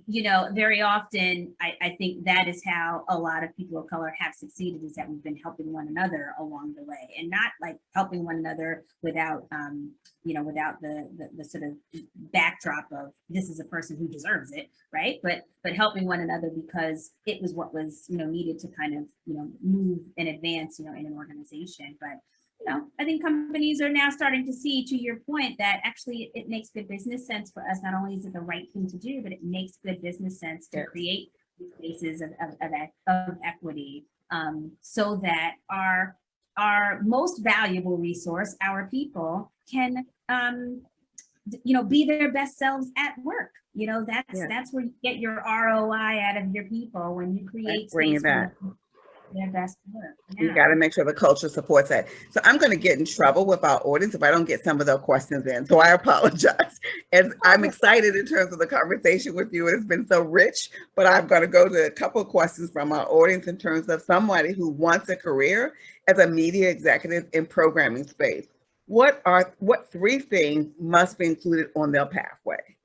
You know, very often, I think that is how a lot of people of color have succeeded, is that we've been helping one another along the way, and not like helping one another without, you know, without the sort of backdrop of this is a person who deserves it, right? But helping one another because it was what was, you know, needed to kind of, you know, move and advance, you know, in an organization. But you know, I think companies are now starting to see, to your point, that actually it makes good business sense for us. Not only is it the right thing to do, but it makes good business sense to create spaces of equity, so that our most valuable resource, our people, can you know, be their best selves at work. You know, that's where you get your ROI out of your people, when you create space their best work. You got to make sure the culture supports that. So I'm going to get in trouble with our audience if I don't get some of those questions in. So I apologize. And I'm excited in terms of the conversation with you. It's been so rich, but I'm going to go to a couple of questions from our audience in terms of somebody who wants a career as a media executive in programming space. What 3 things must be included on their pathway?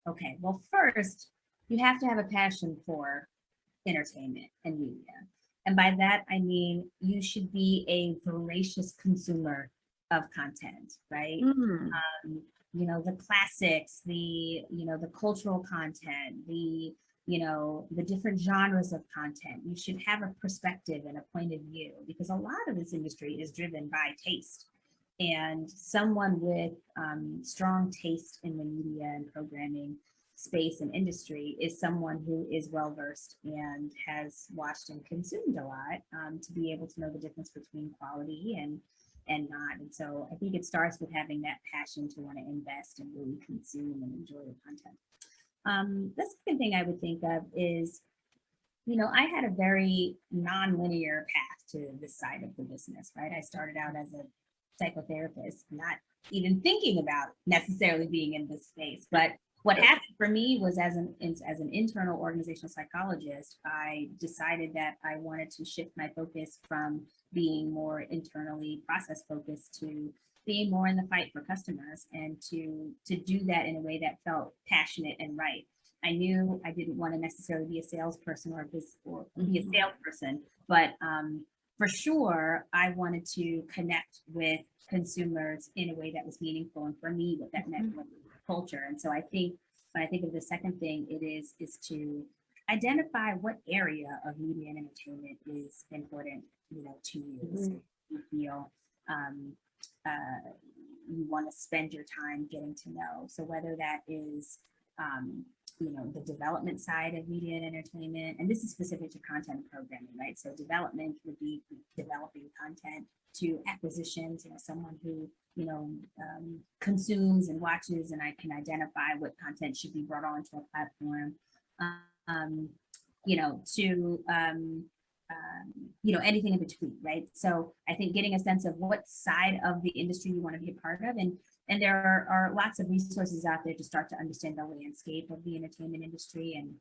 Okay, well, first, you have to have a passion for entertainment and media. And by that, I mean, you should be a voracious consumer of content, right? You know, the classics, the cultural content, the different genres of content. You should have a perspective and a point of view, because a lot of this industry is driven by taste. And someone with strong taste in the media and programming space and industry is someone who is well versed and has watched and consumed a lot to be able to know the difference between quality and not. And so I think it starts with having that passion to want to invest and really consume and enjoy the content. The second thing I would think of is, I had a very non-linear path to this side of the business, right? I started out as a psychotherapist, not even thinking about necessarily being in this space. But what happened for me was as an internal organizational psychologist, I decided that I wanted to shift my focus from being more internally process focused to being more in the fight for customers, and to do that in a way that felt passionate and right. I knew I didn't want to necessarily be a salesperson or be a salesperson, but for sure, I wanted to connect with consumers in a way that was meaningful, and for me, what that meant was culture. And so I think when I think of the second thing, it is to identify what area of media and entertainment is important, to you. You feel you want to spend your time getting to know. So whether that is the development side of media and entertainment, and this is specific to content and programming, right? So development would be developing content, to acquisitions, someone who, consumes and watches, and I can identify what content should be brought onto a platform, anything in between, right? So I think getting a sense of what side of the industry you want to be a part of, and there are lots of resources out there to start to understand the landscape of the entertainment industry and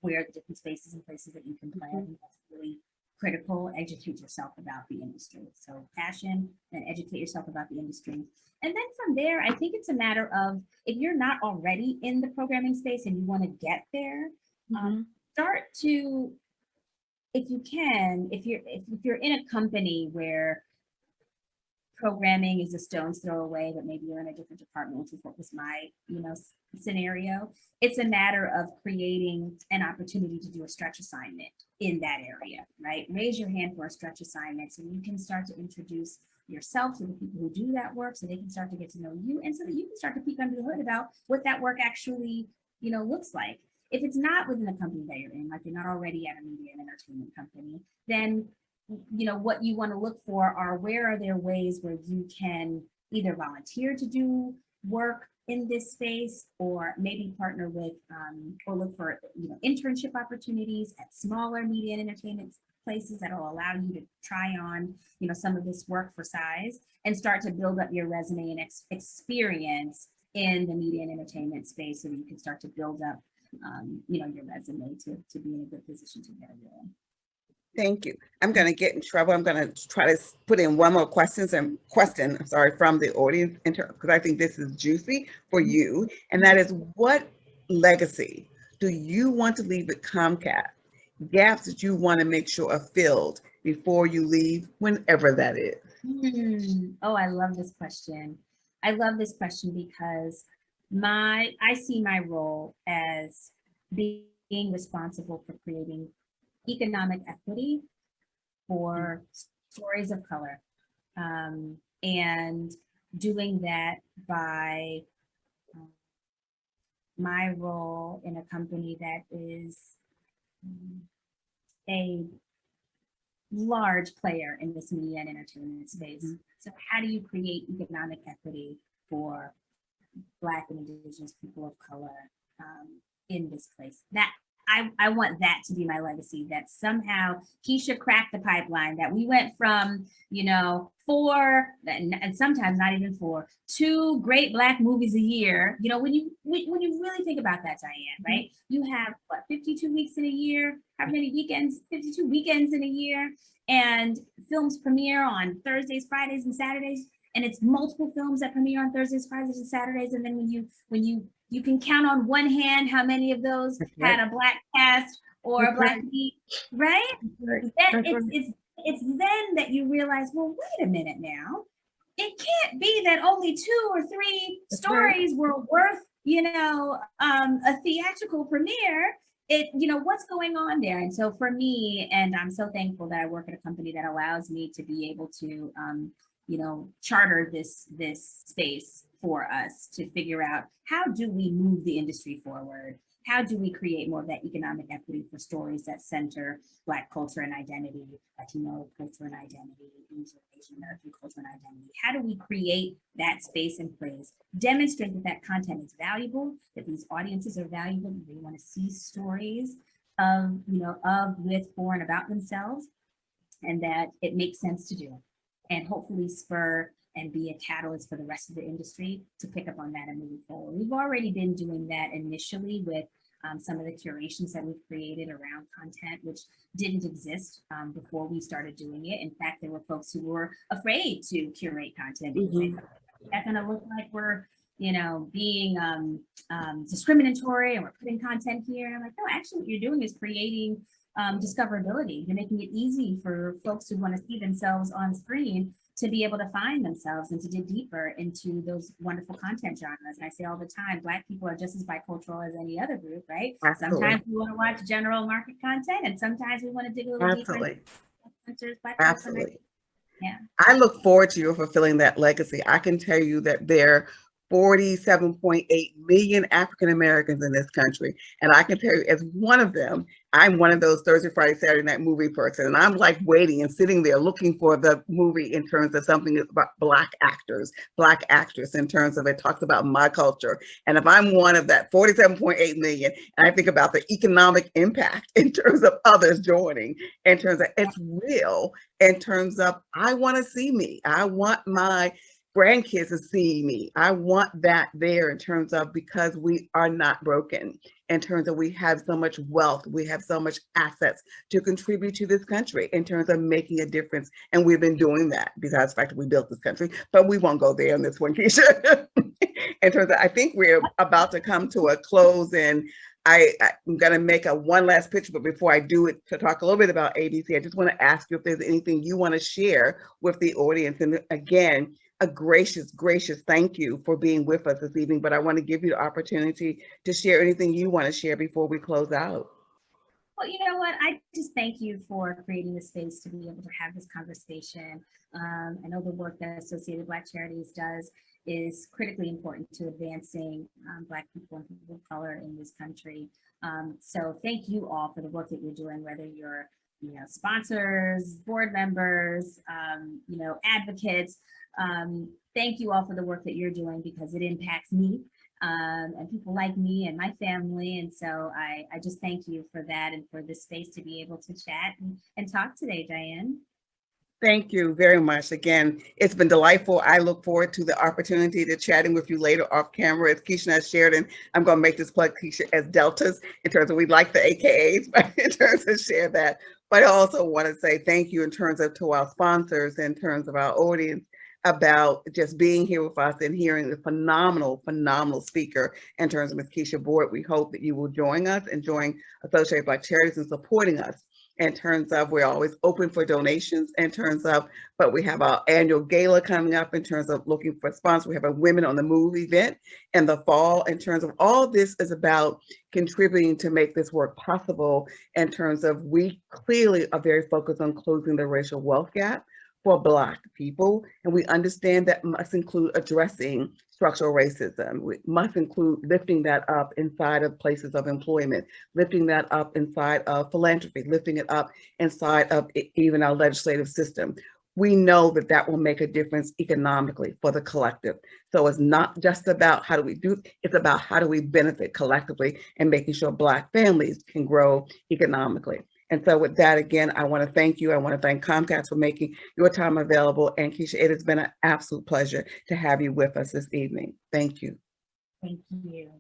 where the different spaces and places that you can play. I think that's really critical. Educate yourself about the industry. So passion, then educate yourself about the industry. And then from there, I think it's a matter of, if you're not already in the programming space and you want to get there, start to, if you can, if you're in a company where programming is a stone's throw away, but maybe you're in a different department, which is what was my, scenario. It's a matter of creating an opportunity to do a stretch assignment in that area, right? Raise your hand for a stretch assignment so you can start to introduce yourself to the people who do that work, so they can start to get to know you, and so that you can start to peek under the hood about what that work actually, looks like. If it's not within the company that you're in, like you're not already at a media and entertainment company, then what you want to look for are, where are there ways where you can either volunteer to do work in this space, or maybe partner with or look for internship opportunities at smaller media and entertainment places that will allow you to try on some of this work for size, and start to build up your resume and experience in the media and entertainment space, so that you can start to build up your resume to be in a good position to get a role. Thank you. I'm going to get in trouble. I'm going to try to put in one more question from the audience, because I think this is juicy for you. And that is, what legacy do you want to leave at Comcast? Gaps that you want to make sure are filled before you leave, whenever that is. Oh, I love this question. I love this question because I see my role as being responsible for creating economic equity for stories of color, and doing that by my role in a company that is a large player in this media and entertainment space. So how do you create economic equity for Black and Indigenous people of color in this place? I want that to be my legacy, that somehow Keesha cracked the pipeline, that we went from, you know, 4 and sometimes not even 4, 2 great Black movies a year. You know, when you really think about that, Diane, right? You have what, 52 weeks in a year? How many weekends? 52 weekends in a year, and films premiere on Thursdays, Fridays, and Saturdays. And it's multiple films that premiere on Thursdays, Fridays, and Saturdays. And then when you can count on one hand how many of those had a Black cast or a Black lead, right? It's then that you realize, well, wait a minute now. It can't be that only 2 or 3 stories were worth, you know, a theatrical premiere. You know, what's going on there? And so for me, and I'm so thankful that I work at a company that allows me to be able to, you know, charter this space for us to figure out, how do we move the industry forward? How do we create more of that economic equity for stories that center Black culture and identity, Latino culture and identity, Asian American culture and identity? How do we create that space and place, demonstrate that that content is valuable, that these audiences are valuable, that they want to see stories of, you know, of, with, for, and about themselves, and that it makes sense to do, and hopefully spur and be a catalyst for the rest of the industry to pick up on that and move forward. We've already been doing that initially with some of the curations that we've created around content, which didn't exist before we started doing it. In fact, there were folks who were afraid to curate content because they thought, that's gonna look like we're, you know, being discriminatory and we're putting content here. And I'm like, no, actually what you're doing is creating discoverability. You're making it easy for folks who want to see themselves on screen to be able to find themselves and to dig deeper into those wonderful content genres. And I say all the time, Black people are just as bicultural as any other group, right? Absolutely. Sometimes we want to watch general market content, and sometimes we want to dig a little deeper. Absolutely. Yeah. I look forward to you fulfilling that legacy. I can tell you that there 47.8 million African Americans in this country. And I can tell you, as one of them, I'm one of those Thursday, Friday, Saturday night movie person. And I'm like waiting and sitting there looking for the movie in terms of something about Black actors, Black actress, in terms of it talks about my culture. And if I'm one of that 47.8 million, and I think about the economic impact in terms of others joining, in terms of it's real, in terms of I want to see me. I want my grandkids to see me. I want that there in terms of, because we are not broken, in terms of we have so much wealth, we have so much assets to contribute to this country in terms of making a difference. And we've been doing that besides the fact that we built this country, but we won't go there on this one, Keesha. In terms of, I think we're about to come to a close, and I'm going to make one last pitch, but before I do it, to talk a little bit about ABC, I just want to ask you if there's anything you want to share with the audience. And again, a gracious thank you for being with us this evening, but I want to give you the opportunity to share anything you want to share before we close out. Well, you know what? I just thank you for creating the space to be able to have this conversation. I know the work that Associated Black Charities does is critically important to advancing Black people and people of color in this country. So thank you all for the work that you're doing, whether you're, you know, sponsors, board members, you know, advocates. Thank you all for the work that you're doing, because it impacts me and people like me and my family. And so I just thank you for that and for this space to be able to chat and talk today, Diane. Thank you very much. Again, it's been delightful. I look forward to the opportunity to chatting with you later off camera. As Keesha has shared, and I'm going to make this plug, Keesha, as Deltas, in terms of we like the AKAs, but in terms of share that. But I also want to say thank you in terms of to our sponsors, in terms of our audience, about just being here with us and hearing the phenomenal speaker in terms of Ms. Keesha Boyd. We hope that you will join us and join Associated Black Charities in supporting us. In terms of, we're always open for donations in terms of, but we have our annual gala coming up in terms of looking for sponsors. We have a Women on the Move event in the fall. In terms of all this is about contributing to make this work possible, in terms of we clearly are very focused on closing the racial wealth gap for Black people. And we understand that must include addressing structural racism. We must include lifting that up inside of places of employment, lifting that up inside of philanthropy, lifting it up inside of even our legislative system. we know that that will make a difference economically for the collective. So it's not just about how do we do, it's about how do we benefit collectively and making sure Black families can grow economically. And so with that, again, I want to thank you. I want to thank Comcast for making your time available. And Keesha, it has been an absolute pleasure to have you with us this evening. Thank you. Thank you.